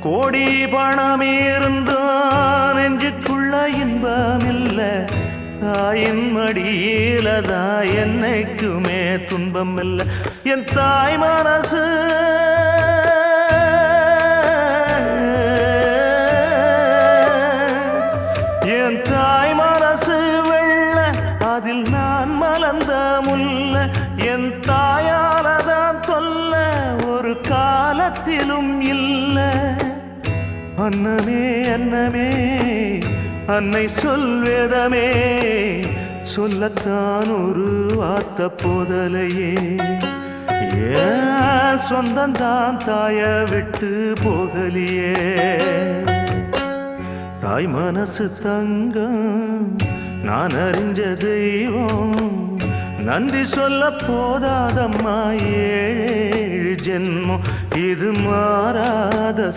கோடி பணம் இருந்தான் நெஞ்சுக்குள்ள இன்பமில்ல தாயின் மடியிலதான் என்னைக்குமே துன்பம் இல்ல என் தாய் மனசு என் தாய் மனசு வெள்ள அதில் நான் மலர்ந்த முல்ல என் தாயாலதான் தொல்ல ஒரு காலத்திலும் இல்ல அன்னமே அன்னமே அன்னை சொல்வேதமே சொல்லத்தான் ஒரு வார்த்தை போதலையே ஏன் சொந்தந்தான் தாய விட்டு போகலியே தாய் மனசு தங்கம் நான் அறிஞ்ச தெய்வம் நன்றி சொல்ல போதாதம்மா ஏழு ஜென்மம் இது மாறாத